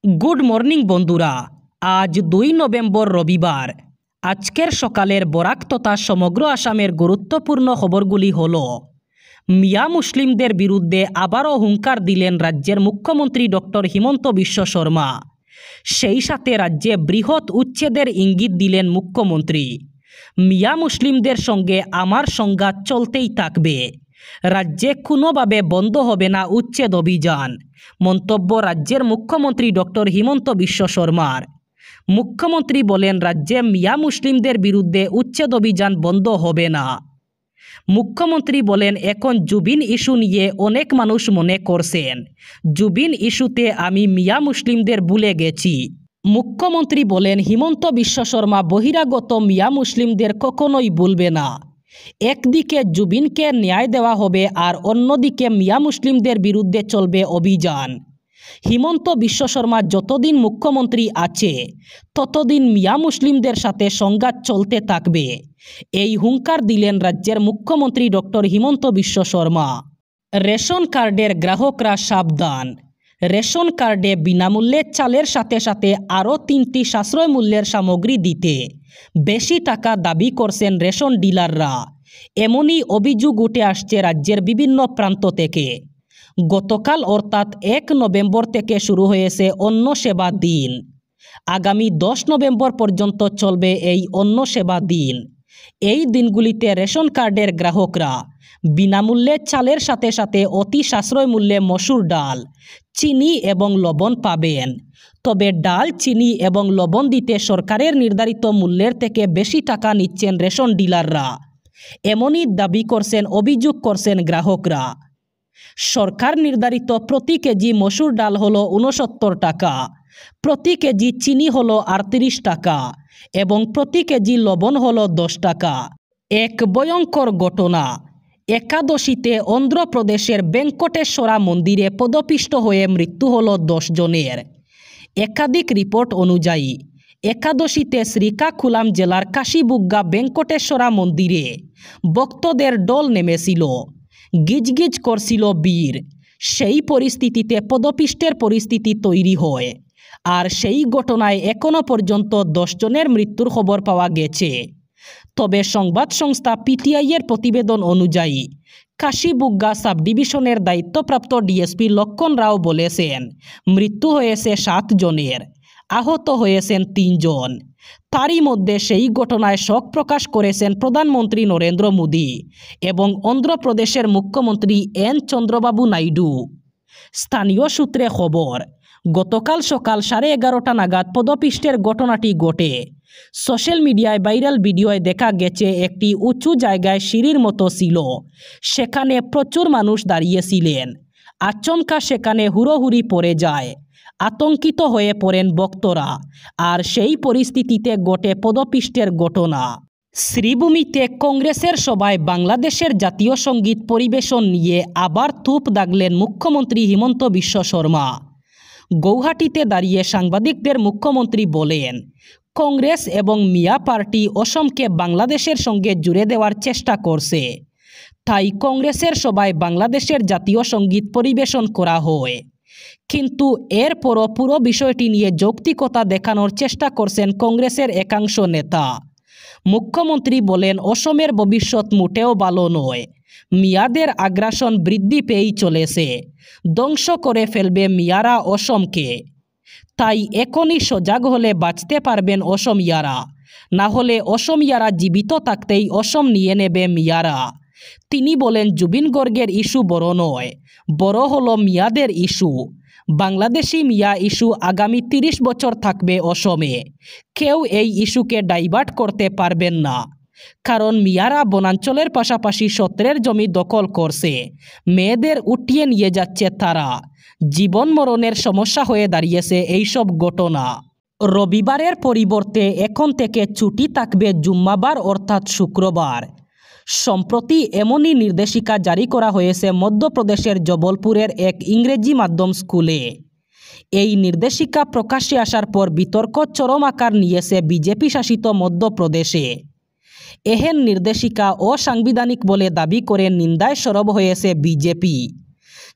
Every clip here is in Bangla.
গুড মর্নিং বন্ধুরা। আজ 2 নভেম্বর রবিবার। আজকের সকালের বরাক তথা সমগ্র আসামের গুরুত্বপূর্ণ খবরগুলি হল: মিয়া মুসলিমদের বিরুদ্ধে আবারও হুঙ্কার দিলেন রাজ্যের মুখ্যমন্ত্রী ডক্টর হিমন্ত বিশ্ব শর্মা। সেই সাথে রাজ্যে বৃহৎ উচ্ছেদের ইঙ্গিত দিলেন মুখ্যমন্ত্রী। মিয়া মুসলিমদের সঙ্গে আমার সংঘাত চলতেই থাকবে, রাজ্যে কোনোভাবে বন্ধ হবে না উচ্ছেদ অভিযান। মন্তব্য রাজ্যের মুখ্যমন্ত্রী ডক্টর হিমন্ত বিশ্ব শর্মার। মুখ্যমন্ত্রী বলেন, রাজ্যে মিয়া মুসলিমদের বিরুদ্ধে উচ্ছেদ অভিযান বন্ধ হবে না। মুখ্যমন্ত্রী বলেন, এখন জুবিন ইস্যু নিয়ে অনেক মানুষ মনে করছেন জুবিন ইস্যুতে আমি মিয়া মুসলিমদের ভুলে গেছি। মুখ্যমন্ত্রী বলেন, হিমন্ত বিশ্ব শর্মা বহিরাগত মিয়া মুসলিমদের কখনোই ভুলবে না। একদিকে জুবিনকে ন্যায় দেওয়া হবে আর অন্যদিকে মিয়া মুসলিমদের বিরুদ্ধে চলবে অভিযান। হিমন্ত বিশ্ব শর্মা যতদিন মুখ্যমন্ত্রী আছে ততদিন মিয়া মুসলিমদের সাথে সংঘাত চলতে থাকবে, এই হুঙ্কার দিলেন রাজ্যের মুখ্যমন্ত্রী ডক্টর হিমন্ত বিশ্ব শর্মা। রেশন কার্ডের গ্রাহকরা সাবধান। রেশন কার্ডে বিনামূল্যে চালের সাথে সাথে আরও 3টি সাশ্রয় মূল্যের সামগ্রী দিতে বেশি টাকা দাবি করছেন রেশন ডিলাররা। এমনই অভিযোগ উঠে আসছে রাজ্যের বিভিন্ন প্রান্ত থেকে। গতকাল অর্থাৎ 1 নভেম্বর থেকে শুরু হয়েছে অন্ন সেবা দিন। আগামী 10 নভেম্বর পর্যন্ত চলবে এই অন্ন সেবা দিন। এই দিনগুলিতে রেশন কার্ডের গ্রাহকরা বিনামূল্যে চালের সাথে সাথে অতি সাশ্রয় মূল্যে মসুর ডাল, চিনি এবং লবণ পাবেন। তবে ডাল, চিনি এবং লবণ দিতে সরকারের নির্ধারিত মূল্যের থেকে বেশি টাকা নিচ্ছেন রেশন ডিলাররা। এমনই দাবি করছেন, অভিযোগ করছেন গ্রাহকরা। সরকার নির্ধারিত প্রতি কেজি মসুর ডাল হলো 69 টাকা, প্রতি কেজি চিনি হলো 38 টাকা এবং প্রতি কেজি লবণ হলো 10 টাকা। এক ভয়ঙ্কর ঘটনা। একাদশীতে অন্ধ্রপ্রদেশের ভেঙ্কটেশ্বরা মন্দিরে পদপিষ্ট হয়ে মৃত্যু হলো 10 জনের। একাধিক রিপোর্ট অনুযায়ী একাদশীতে শ্রীকাকুলাম জেলার কাশীবুগ্গা ভেঙ্কটেশ্বরা মন্দিরে ভক্তদের দল নেমেছিল, গিজগিজ করছিল বীর। সেই পরিস্থিতিতে পদপিষ্টের পরিস্থিতি তৈরি হয়। আর সেই ঘটনায় এখনও পর্যন্ত 10 জনের মৃত্যুর খবর পাওয়া গেছে। তবে সংবাদ সংস্থা পিটিআইয়ের প্রতিবেদন অনুযায়ী কাশীবুগ্গা সাব ডিভিশনের দায়িত্বপ্রাপ্ত ডিএসপি লক্ষণ রাও বলেছেন, মৃত্যু হয়েছে 7 জনের, আহত হয়েছেন 3 জন। তারই মধ্যে সেই ঘটনায় শোক প্রকাশ করেছেন প্রধানমন্ত্রী নরেন্দ্র মোদী এবং অন্ধ্রপ্রদেশের মুখ্যমন্ত্রী এন চন্দ্রবাবু নাইডু। স্থানীয় সূত্রে খবর, গতকাল সকাল 11:30 নাগাদ পদপিষ্টের ঘটনাটি ঘটে। সোশ্যাল মিডিয়ায় ভাইরাল ভিডিওয় দেখা গেছে একটি উঁচু জায়গায় সিঁড়ির মতো ছিল, সেখানে প্রচুর মানুষ দাঁড়িয়েছিলেন। আচমকা সেখানে হুড়োহুড়ি পড়ে যায়, আতঙ্কিত হয়ে পড়েন ভক্তরা, আর সেই পরিস্থিতিতে ঘটে পদপিষ্টের ঘটনা। শ্রীভূমিতে কংগ্রেসের সভায় বাংলাদেশের জাতীয় সঙ্গীত পরিবেশন নিয়ে আবার তুপ দাগলেন মুখ্যমন্ত্রী হিমন্ত বিশ্ব শর্মা। গৌহাটিতে দাঁড়িয়ে সাংবাদিকদের মুখ্যমন্ত্রী বলেন, কংগ্রেস এবং মিয়া পার্টি অসমকে বাংলাদেশের সঙ্গে জুড়ে দেওয়ার চেষ্টা করছে, তাই কংগ্রেসের সভায় বাংলাদেশের জাতীয় সঙ্গীত পরিবেশন করা হয়। কিন্তু এরপরও পুরো বিষয়টি নিয়ে যৌক্তিকতা দেখানোর চেষ্টা করছেন কংগ্রেসের একাংশ নেতা। মুখ্যমন্ত্রী বলেন, অসমের ভবিষ্যৎ মোটেও ভালো নয়। মিয়াদের আগ্রাসন বৃদ্ধি পেয়েই চলেছে, ধ্বংস করে ফেলবে মিয়ারা অসমকে। তাই এখনই সজাগ হলে বাঁচতে পারবেন অসমিয়ারা, না হলে অসমিয়ারা জীবিত থাকতেই অসম নিয়ে নেবে মিয়ারা। তিনি বলেন, জুবিন গর্গের ইস্যু বড় নয়, বড় হলো মিয়াদের ইস্যু। বাংলাদেশি মিয়া ইস্যু আগামী 30 বছর থাকবে অসমে। কেউ এই ইস্যুকে ডাইভার্ট করতে পারবেন না, কারণ মিয়ারা বনাঞ্চলের পাশাপাশি সত্রের জমি দখল করছে, মেয়েদের উঠিয়ে নিয়ে যাচ্ছে তারা। জীবন মরণের সমস্যা হয়ে দাঁড়িয়েছে এইসব ঘটনা। রবিবারের পরিবর্তে এখন থেকে ছুটি থাকবে জুম্মাবার অর্থাৎ শুক্রবার। সম্প্রতি এমনই নির্দেশিকা জারি করা হয়েছে মধ্যপ্রদেশের জবলপুরের এক ইংরেজি মাধ্যম স্কুলে। এই নির্দেশিকা প্রকাশ্যে আসার পর বিতর্ক চরম আকার নিয়েছে বিজেপি শাসিত মধ্যপ্রদেশে। এহেন নির্দেশিকা অসাংবিধানিক বলে দাবি করে নিন্দায় সরব হয়েছে বিজেপি।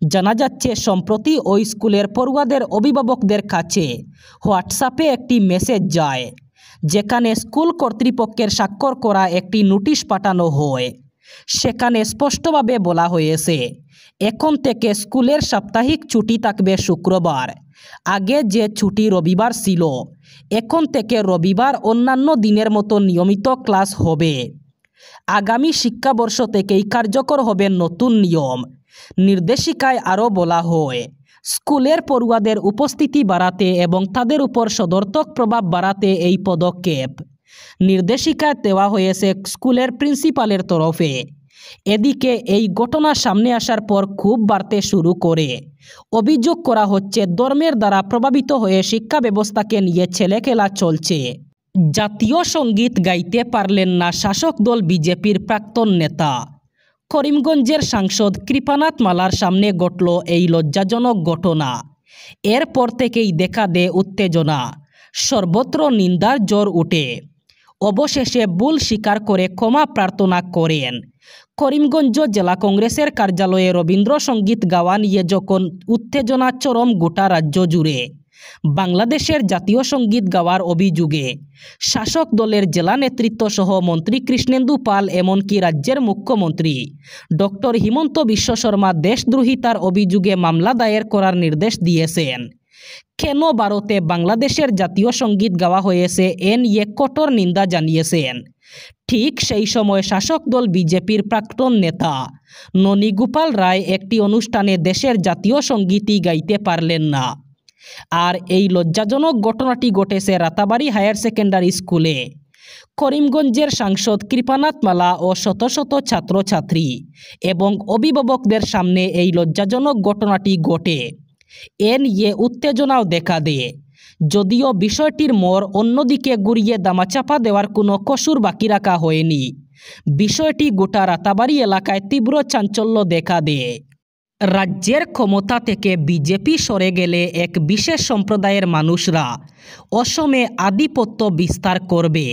জানা যাচ্ছে সম্প্রতি ওই স্কুলের পড়ুয়াদের অভিভাবকদের কাছে হোয়াটসঅ্যাপে একটি মেসেজ যায়, যেখানে স্কুল কর্তৃপক্ষের স্বাক্ষর করা একটি নোটিশ পাঠানো হয়। সেখানে স্পষ্টভাবে বলা হয়েছে, এখন থেকে স্কুলের সাপ্তাহিক ছুটি থাকবে শুক্রবার। আগে যে ছুটি রবিবার ছিল, এখন থেকে রবিবার অন্যান্য দিনের মতো নিয়মিত ক্লাস হবে। আগামী শিক্ষাবর্ষ থেকেই কার্যকর হবে নতুন নিয়ম। নির্দেশিকায় আরও বলা হয়, স্কুলের পড়ুয়াদের উপস্থিতি বাড়াতে এবং তাদের উপর সদর্থক প্রভাব বাড়াতে এই পদক্ষেপ। নির্দেশিকায় দেওয়া হয়েছে স্কুলের প্রিন্সিপালের তরফে। এদিকে এই ঘটনা সামনে আসার পর খুব বাড়তে শুরু করে। অভিযোগ করা হচ্ছে ধর্মের দ্বারা প্রভাবিত হয়ে শিক্ষা ব্যবস্থাকে নিয়ে ছেলেখেলা চলছে। জাতীয় সঙ্গীত গাইতে পারলেন না শাসক দল বিজেপির প্রাক্তন নেতা। করিমগঞ্জের সাংসদ কৃপানাথ মালার সামনে ঘটল এই লজ্জাজনক ঘটনা। এরপর থেকেই দেখা দেয় উত্তেজনা, সর্বত্র নিন্দার জ্বর ওঠে। অবশেষে ভুল স্বীকার করে ক্ষমা প্রার্থনা করেন। করিমগঞ্জ জেলা কংগ্রেসের কার্যালয়ে রবীন্দ্রসঙ্গীত গাওয়া নিয়ে যখন উত্তেজনা চরম গোটা রাজ্য জুড়ে, বাংলাদেশের জাতীয় সঙ্গীত গাওয়ার অভিযোগে শাসক দলের জেলা নেতৃত্ব সহ মন্ত্রী কৃষ্ণেন্দু পাল, এমনকি রাজ্যের মুখ্যমন্ত্রী ডক্টর হিমন্ত বিশ্ব শর্মা দেশদ্রোহিতার অভিযোগে মামলা দায়ের করার নির্দেশ দিয়েছেন। কেন ভারতে বাংলাদেশের জাতীয় সঙ্গীত গাওয়া হয়েছে এ নিয়ে কঠোর নিন্দা জানিয়েছেন। ঠিক সেই সময় শাসক দল বিজেপির প্রাক্তন নেতা ননীগোপাল রায় একটি অনুষ্ঠানে দেশের জাতীয় সঙ্গীতই গাইতে পারলেন না। আর এই লজ্জাজনক ঘটনাটি ঘটেছে রাতাবাড়ী হায়ার সেকেন্ডারি স্কুলে। করিমগঞ্জের সাংসদ কৃপানাথ মালা ও শত শত ছাত্রছাত্রী এবং অভিভাবকদের সামনে এই লজ্জাজনক ঘটনাটি ঘটে। এ নিয়ে উত্তেজনাও দেখা দেয়। যদিও বিষয়টির মোড় অন্যদিকে ঘুরিয়ে দামাচাপা দেওয়ার কোনো কসুর বাকি রাখা হয়নি। বিষয়টি গোটা রাতাবাড়ী এলাকায় তীব্র চাঞ্চল্য দেখা দেয়। রাজ্যের ক্ষমতা থেকে বিজেপি সরে গেলে এক বিশেষ সম্প্রদায়ের মানুষরা অসমে আধিপত্য বিস্তার করবে,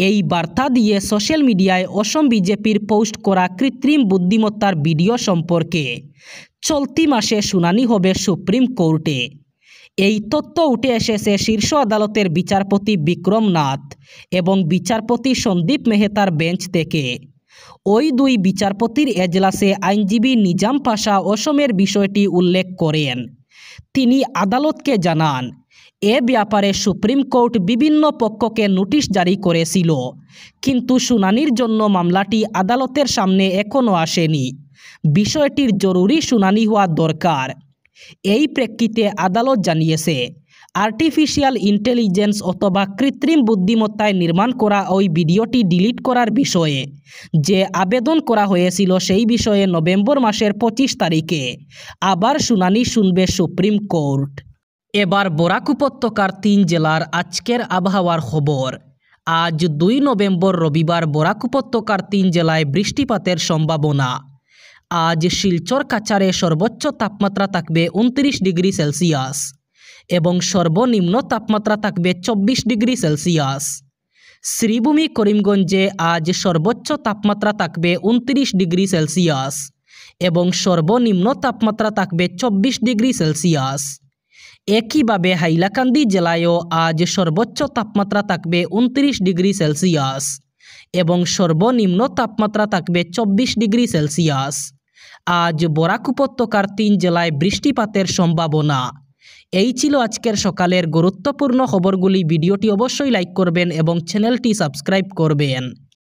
এই বার্তা দিয়ে সোশ্যাল মিডিয়ায় অসম বিজেপির পোস্ট করা কৃত্রিম বুদ্ধিমত্তার ভিডিও সম্পর্কে চলতি মাসে শুনানি হবে সুপ্রিম কোর্টে। এই তথ্য উঠে এসেছে শীর্ষ আদালতের বিচারপতি বিক্রম নাথ এবং বিচারপতি সন্দীপ মেহতার বেঞ্চ থেকে। ওই দুই বিচারপতির এজলাসে আইনজীবী নিজাম পাশা অসমের বিষয়টি উল্লেখ করেন। তিনি আদালতকে জানান, এ ব্যাপারে সুপ্রিম কোর্ট বিভিন্ন পক্ষকে নোটিশ জারি করেছিল, কিন্তু শুনানির জন্য মামলাটি আদালতের সামনে এখনও আসেনি। বিষয়টির জরুরি শুনানি হওয়া দরকার। এই প্রেক্ষিতে আদালত জানিয়েছে, আর্টিফিশিয়াল ইন্টেলিজেন্স অথবা কৃত্রিম বুদ্ধিমত্তায় নির্মাণ করা ওই ভিডিওটি ডিলিট করার বিষয়ে যে আবেদন করা হয়েছিল, সেই বিষয়ে নভেম্বর মাসের 25 তারিখে আবার শুনানি শুনবে সুপ্রিম কোর্ট। এবার বরাক উপত্যকার 3 জেলার আজকের আবহাওয়ার খবর। আজ 2 নভেম্বর রবিবার বরাক উপত্যকার 3 জেলায় বৃষ্টিপাতের সম্ভাবনা। আজ শিলচর কাছাড়ে সর্বোচ্চ তাপমাত্রা থাকবে 29 ডিগ্রি সেলসিয়াস এবং সর্বনিম্ন তাপমাত্রা থাকবে 24 ডিগ্রি সেলসিয়াস। শ্রীভূমি করিমগঞ্জে আজ সর্বোচ্চ তাপমাত্রা থাকবে 29 ডিগ্রি সেলসিয়াস এবং সর্বনিম্ন তাপমাত্রা থাকবে 24 ডিগ্রি সেলসিয়াস। একইভাবে হাইলাকান্দি জেলায়ও আজ সর্বোচ্চ তাপমাত্রা থাকবে 29 ডিগ্রি সেলসিয়াস এবং সর্বনিম্ন তাপমাত্রা থাকবে 24 ডিগ্রি সেলসিয়াস। আজ বরাক উপত্যকার 3 জেলায় বৃষ্টিপাতের সম্ভাবনা। এই ছিল আজকের সকালের গুরুত্বপূর্ণ খবরগুলি। ভিডিওটি অবশ্যই লাইক করবেন এবং চ্যানেলটি সাবস্ক্রাইব করবেন।